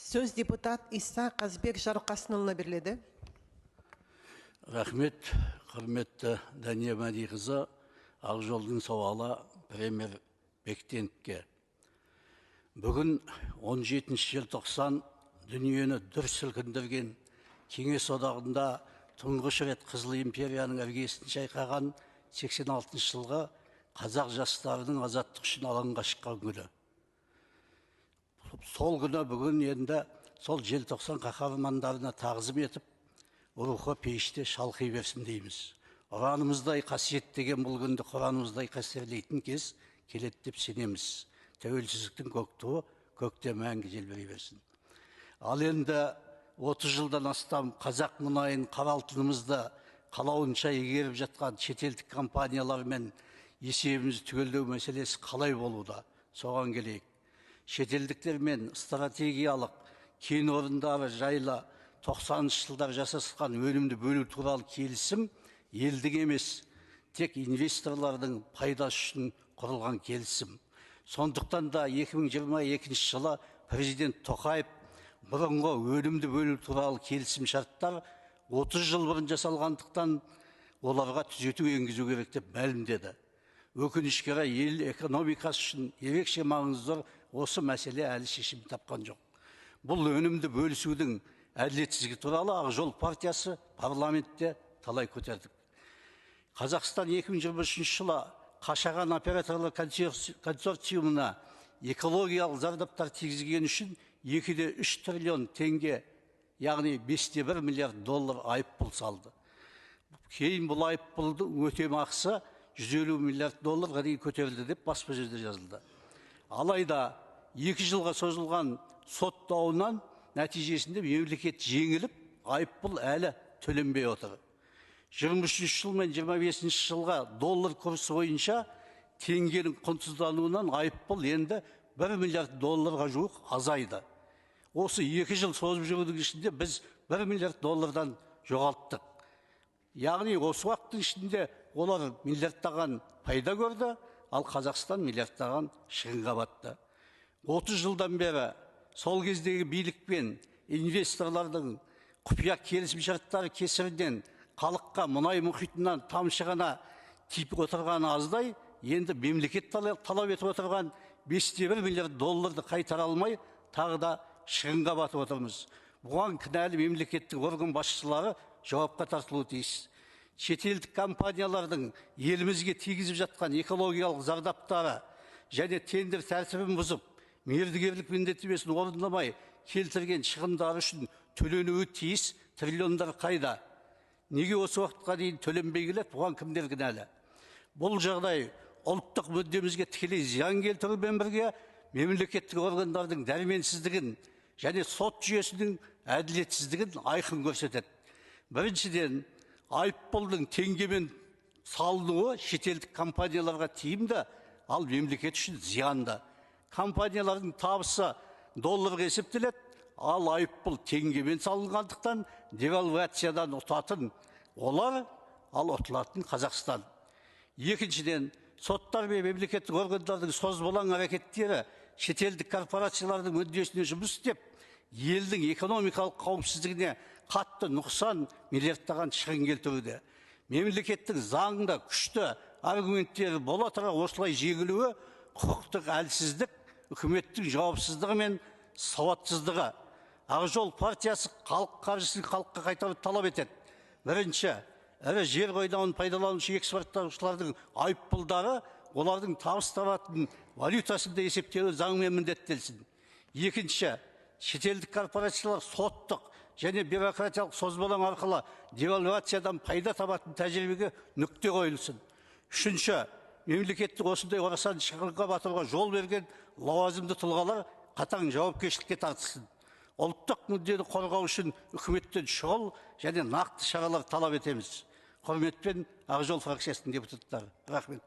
Сөз депутат Иса Қазбек Жарылқасынұлына беріледі. Рахмет, құрметті Дания Мәдиқызы. Ақжолдың сауалы премьер Бектеновке. Бүгін 17 желтоқсан дүниені дүр сілкіндірген Кеңес одағында тұңғыш рет Қызыл империяның іргесін шайқаған 86 жылғы қазақ жастарының азаттық үшін алаңға шыққан күні. Сол күні бүгін енді сол желтоқсан қаһармандарына тағзым етіп, рухы пейіште шалқи берсін дейміз. Ұранымыздай қасиеттеген бұл күнді Құранымыздай қастерлейтін кез келеді деп сенеміз. Тәуелсіздіктің көк туы көкте мәңгі желбірей берсін. Ал енді 30 жылдан астам қазақ мұнайын, қара алтынымызды қалауынша игеріп жатқан шетелдік компаниялармен есебімізді түгелдеу мәселесі қалай болуда? Соған келейік. Шетелдіктермен стратегиялық кен орындары жайлы 90 жылдар жасасқан өнімді бөлу туралы келісім елдік емес, тек инвесторлардың пайдасы үшін құрылған келісім. Сондықтан да 2022 жылы президент Тоқаев бұрынғы өнімді бөлу туралы келісім шарттар 30 жыл бұрын жасалғандықтан оларға түзету енгізу керек деп мәлімдеді. Өкінішке орай ел экономикасы үшін ерекше маңызы зор осы мәселе әлі шешім тапқан жоқ. Бұл өнімді бөлісудің әділетсіздігі туралы Ақ Жол партиясы парламентте талай көтердік. Қазақстан 2023 жылы Қашаған операторлар консорциумына экологиялық зардаптар тигізген үшін 2,3 триллион теңге, яғни 5,1 миллиард доллар айыппұл салды. Кейін бұл айыппұлдың өтемақысы 150 миллиард долларға дейін көтерілді деп баспасөзде жазылды. Алайда 2 жылға созылған сот дауынан нәтижесінде мемлекет жеңіліп, айыппұл әлі төленбей отыр. 23 жыл мен 25 жылға доллар курсы бойынша теңгенің құнсыздануынан айыппұл енді 1 миллиард долларға жуық азайды. Осы 2 жыл созып жүрудің ішінде біз 1 миллиард доллардан жоғалттық. Яғни осы уақыттың ішінде олар миллиардтаған пайда көрді, ал Қазақстан миллиардтаған шығынға батты. 30 жылдан бері сол кездегі билік пен инвесторлардың құпия келісім шарттары кесірінен халыққа мұнай мұхитынан тамшы ғана тиіп отырған аздай, енді мемлекет талап етіп отырған 5,1 миллиард долларды қайтара алмай, тағы да шығынға батып отырмыз. Бұған кінәлі мемлекеттік орган басшылары жауапқа тартылуы тиіс. Шетелдік компаниялардың елімізге тигізіп жатқан экологиялық зардаптары және тендер тәртібін бұзып, мердігерлік міндеттемесін орындамай келтірген шығындары үшін төленуі тиіс триллиондар қайда? Неге осы уақытқа дейін төленбей келеді? Бұған кімдер кінәлі? Бұл жағдай ұлттық мүддемізге тікелей зиян келтірумен бірге мемлекеттік органдардың дәрменсіздігін және сот жүйесінің әділетсіздігін айқын көрсетеді. Біріншіден, айыппұлдың теңгемен салынуы шетелдік компанияларға тиімді, ал мемлекет үшін зиянды. Компаниялардың табысы долларға есептеледі, ал айыппұл теңгемен салынғандықтан девальвациядан ұтатын олар, ал ұтылатын Қазақстан. Екіншіден, соттар мен мемлекеттік органдардың созбалаң әрекеттері шетелдік корпорациялардың мүддесіне жұмыс істеп, елдің экономикалық қауіпсіздігіне қатты нұқсан миллиардтаған шығын келтіруде. Мемлекеттің заңында күшті аргументтері бола тұра осылай жеңілуі құқықтық әлсіздік, үкіметтің жауапсыздығы мен сауатсыздығы. Ақ Жол партиясы халық қаржысын халыққа қайтаруды талап етеді. Бірінші, ірі жер қойнауын пайдаланушы экспорттаушылардың айыппұлдары олардың табыс табатын валютасында есептеуі заңмен міндеттелсін. Екінші, шетелдік корпорациялар соттық және бюрократиялық созбалаң арқылы девальвациядан пайда табатын тәжірибеге нүкте қойылсын. Үшінші, мемлекеттік осындай орасан шығынға батыруға жол берген лауазымды тұлғалар қатаң жауапкершілікке тартылсын. Ұлттық мүддені қорғау үшін үкіметтен шұғыл және нақты шаралар талап етеміз. Құрметпен Ақ Жол фракциясының депутаттары. Рахмет.